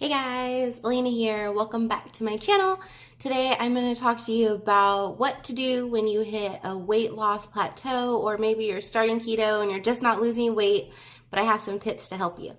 Hey guys, Elena here. Welcome back to my channel. Today I'm going to talk to you about what to do when you hit a weight loss plateau, or maybe you're starting keto and you're just not losing weight, but I have some tips to help you.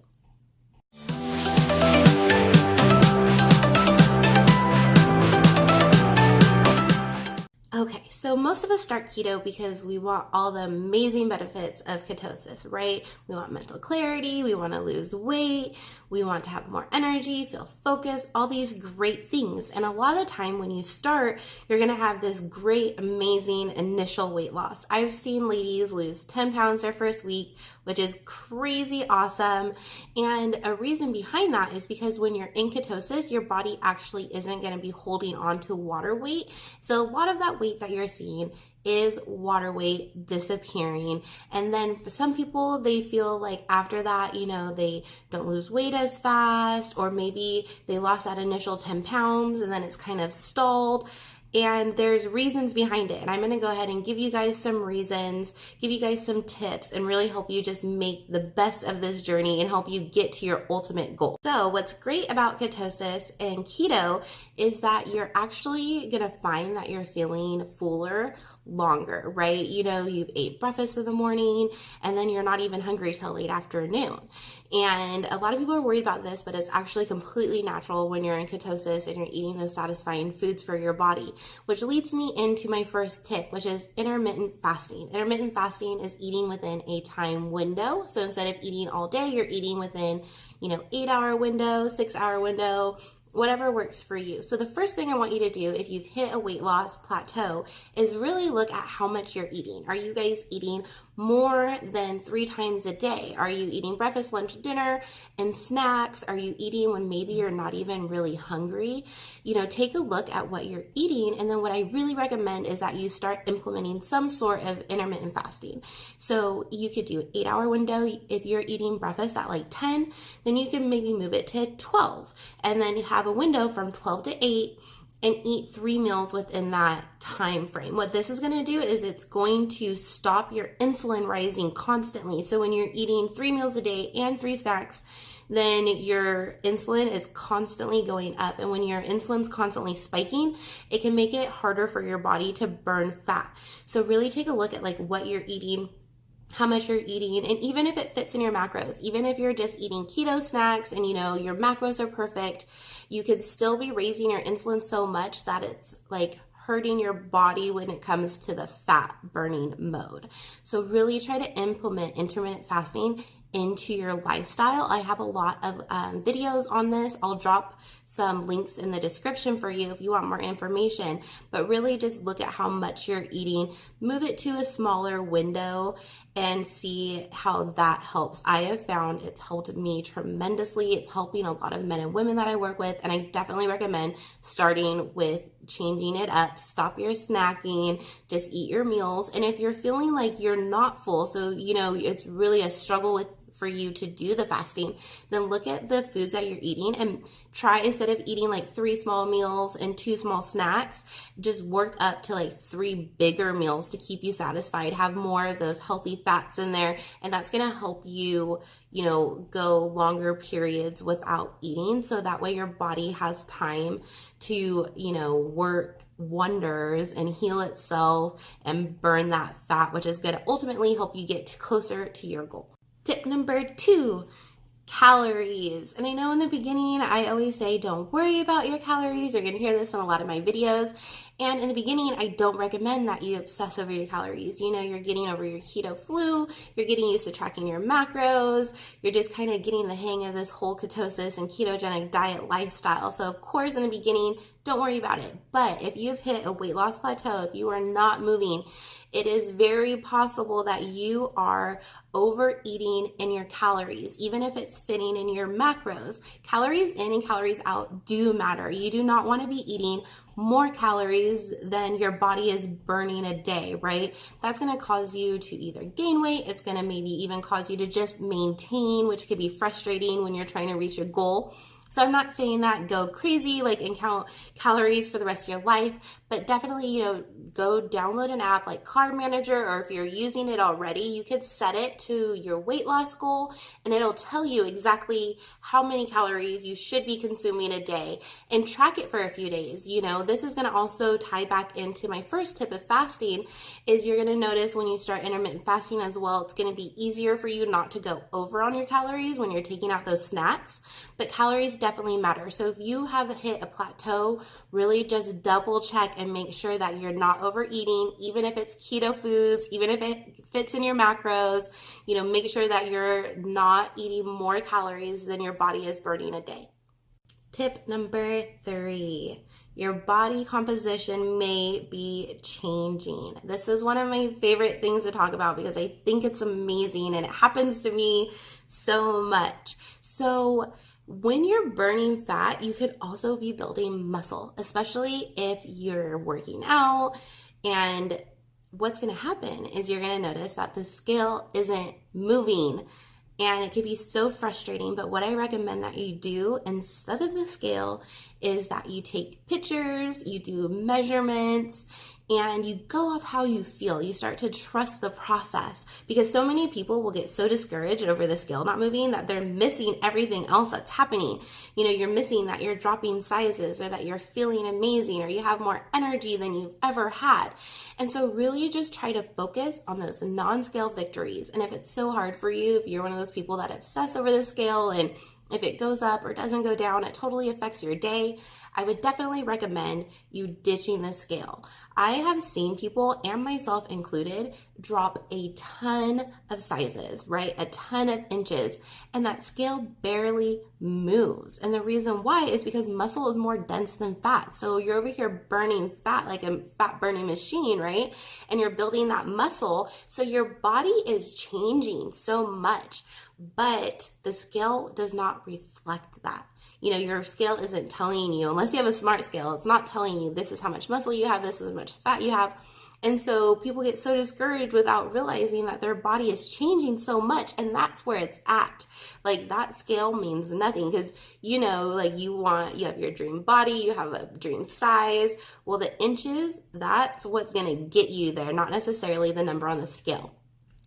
Okay, so most of us start keto because we want all the amazing benefits of ketosis, right? We want mental clarity, we want to lose weight, we want to have more energy, feel focused, all these great things. And a lot of the time when you start, you're going to have this great, amazing initial weight loss. I've seen ladies lose 10 pounds their first week, which is crazy awesome. And a reason behind that is because when you're in ketosis, your body actually isn't going to be holding on to water weight. So a lot of that weight that you're seeing is water weight disappearing. And then for some people, they feel like after that, they don't lose weight as fast, or maybe they lost that initial 10 pounds and then it's kind of stalled. And there's reasons behind it. And I'm going to go ahead and give you guys some reasons, give you guys some tips, and really help you just make the best of this journey and help you get to your ultimate goal. So what's great about ketosis and keto is that you're actually going to find that you're feeling fuller longer, right? You've ate breakfast in the morning and then you're not even hungry till late afternoon. And a lot of people are worried about this, but it's actually completely natural when you're in ketosis and you're eating those satisfying foods for your body, which leads me into my first tip, which is intermittent fasting. Intermittent fasting is eating within a time window. So instead of eating all day, you're eating within, 8-hour window, 6-hour window, whatever works for you. So the first thing I want you to do if you've hit a weight loss plateau is really look at how much you're eating. Are you guys eating more than 3 times a day? Are you eating breakfast, lunch, dinner, and snacks? Are you eating when maybe you're not even really hungry? Take a look at what you're eating. And then what I really recommend is that you start implementing some sort of intermittent fasting. So you could do an 8-hour window. If you're eating breakfast at like 10, then you can maybe move it to 12 and then have a window from 12 to 8 and eat 3 meals within that time frame. What this is going to do is it's going to stop your insulin rising constantly. So when you're eating 3 meals a day and 3 snacks, then your insulin is constantly going up. And when your insulin's constantly spiking, it can make it harder for your body to burn fat. So really take a look at like what you're eating, how much you're eating, and even if it fits in your macros, even if you're just eating keto snacks and your macros are perfect, you could still be raising your insulin so much that it's like hurting your body when it comes to the fat burning mode. So really try to implement intermittent fasting into your lifestyle. I have a lot of videos on this. I'll drop some links in the description for you if you want more information, but really just look at how much you're eating, move it to a smaller window, and see how that helps. I have found it's helped me tremendously. It's helping a lot of men and women that I work with, and I definitely recommend starting with changing it up. Stop your snacking, just eat your meals. And if you're feeling like you're not full, so it's really a struggle for you to do the fasting, then look at the foods that you're eating and try, instead of eating like 3 small meals and 2 small snacks, just work up to like 3 bigger meals to keep you satisfied. Have more of those healthy fats in there, and that's going to help you go longer periods without eating, so that way your body has time to work wonders and heal itself and burn that fat, which is going to ultimately help you get closer to your goal. Tip number 2, calories. And I know in the beginning, I always say, don't worry about your calories. You're going to hear this in a lot of my videos. And in the beginning, I don't recommend that you obsess over your calories. You're getting over your keto flu. You're getting used to tracking your macros. You're just kind of getting the hang of this whole ketosis and ketogenic diet lifestyle. So of course, in the beginning, don't worry about it. But if you've hit a weight loss plateau, if you are not moving, it is very possible that you are overeating in your calories, even if it's fitting in your macros. Calories in and calories out do matter. You do not want to be eating more calories than your body is burning a day, right? That's going to cause you to either gain weight. It's going to maybe even cause you to just maintain, which could be frustrating when you're trying to reach a goal. So I'm not saying that go crazy, like, and count calories for the rest of your life, but definitely, go download an app like Carb Manager, or if you're using it already, you could set it to your weight loss goal and it'll tell you exactly how many calories you should be consuming a day, and track it for a few days. This is going to also tie back into my first tip of fasting, is you're going to notice when you start intermittent fasting as well, it's going to be easier for you not to go over on your calories when you're taking out those snacks, but calories definitely matter. So if you have hit a plateau, really just double check and make sure that you're not overeating, even if it's keto foods, even if it fits in your macros. Make sure that you're not eating more calories than your body is burning a day. Tip number 3, your body composition may be changing. This is one of my favorite things to talk about because I think it's amazing and it happens to me so much. So when you're burning fat, you could also be building muscle, especially if you're working out. And what's going to happen is you're going to notice that the scale isn't moving. And it can be so frustrating, but what I recommend that you do instead of the scale is that you take pictures, you do measurements, and you go off how you feel. You start to trust the process, because so many people will get so discouraged over the scale not moving that they're missing everything else that's happening. You're missing that you're dropping sizes, or that you're feeling amazing, or you have more energy than you've ever had. And so really just try to focus on those non-scale victories. And if it's so hard for you, if you're one of those people that obsess over the scale, and if it goes up or doesn't go down, it totally affects your day, I would definitely recommend you ditching the scale. I have seen people, and myself included, drop a ton of sizes, right? A ton of inches, and that scale barely moves. And the reason why is because muscle is more dense than fat. So you're over here burning fat like a fat burning machine, right? And you're building that muscle. So your body is changing so much, but the scale does not reflect that. Your scale isn't telling you, unless you have a smart scale, it's not telling you this is how much muscle you have, this is how much fat you have. And so people get so discouraged without realizing that their body is changing so much, and that's where it's at. Like, that scale means nothing, because you have your dream body, you have a dream size. Well, the inches, that's what's going to get you there, not necessarily the number on the scale.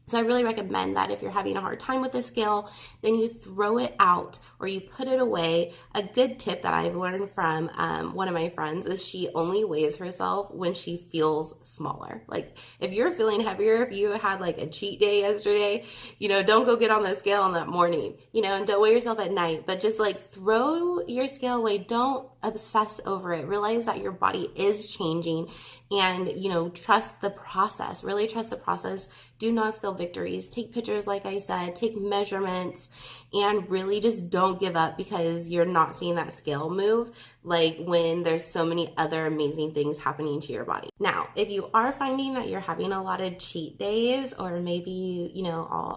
So I really recommend that if you're having a hard time with the scale, then you throw it out or you put it away. A good tip that I've learned from one of my friends is she only weighs herself when she feels smaller. Like, if you're feeling heavier, if you had like a cheat day yesterday, don't go get on the scale in that morning, and don't weigh yourself at night, but just like throw your scale away. Don't obsess over it. Realize that your body is changing, and trust the process. Really trust the process. Do non-scale victories. Take pictures, like I said, take measurements, and really just don't give up because you're not seeing that scale move, like when there's so many other amazing things happening to your body. Now, if you are finding that you're having a lot of cheat days, or maybe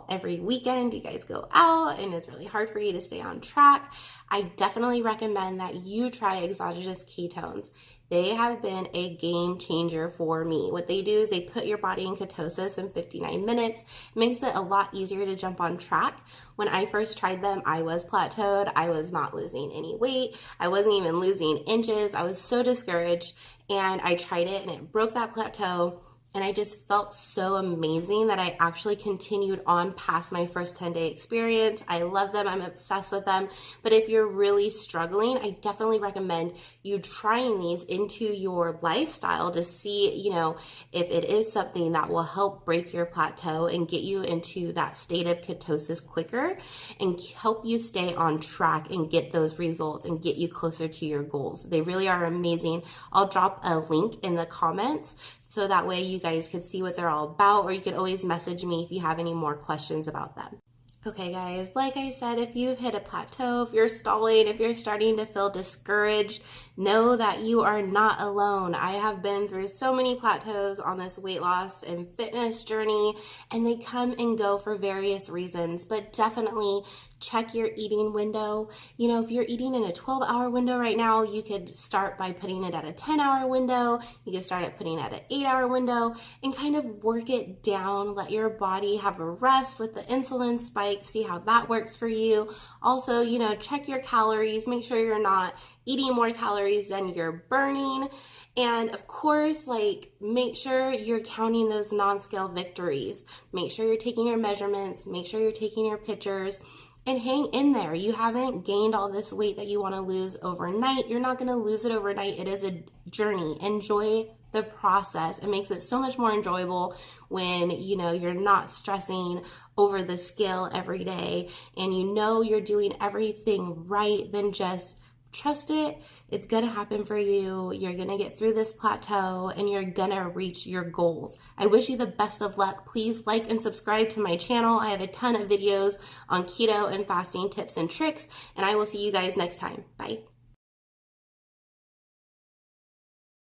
every weekend you guys go out and it's really hard for you to stay on track, I definitely recommend that you try exogenous ketones. They have been a game changer for me. What they do is they put your body in ketosis in 59 minutes. It makes it a lot easier to jump on track. When I first tried them, I was plateaued. I was not losing any weight. I wasn't even losing inches. I was so discouraged, and I tried it and it broke that plateau. And I just felt so amazing that I actually continued on past my first 10-day experience. I love them. I'm obsessed with them. But if you're really struggling, I definitely recommend you trying these into your lifestyle to see, if it is something that will help break your plateau and get you into that state of ketosis quicker and help you stay on track and get those results and get you closer to your goals. They really are amazing. I'll drop a link in the comments so that way you guys could see what they're all about, or you could always message me if you have any more questions about them. Okay guys, like I said, if you've hit a plateau, if you're stalling, if you're starting to feel discouraged, know that you are not alone. I have been through so many plateaus on this weight loss and fitness journey, and they come and go for various reasons, but definitely check your eating window. You know, if you're eating in a 12-hour window right now, you could start by putting it at a 10-hour window. You could start at putting it at an 8-hour window and kind of work it down. Let your body have a rest with the insulin spike. See how that works for you. Also, you know, check your calories. Make sure you're not eating more calories than you're burning. And of course, like, make sure you're counting those non-scale victories. Make sure you're taking your measurements. Make sure you're taking your pictures. And hang in there. You haven't gained all this weight that you want to lose overnight. You're not going to lose it overnight. It is a journey. Enjoy the process. It makes it so much more enjoyable when, you know, you're not stressing over the scale every day and you know you're doing everything right. Then just trust it. It's going to happen for you. You're going to get through this plateau and you're going to reach your goals. I wish you the best of luck. Please like and subscribe to my channel. I have a ton of videos on keto and fasting tips and tricks, and I will see you guys next time. Bye.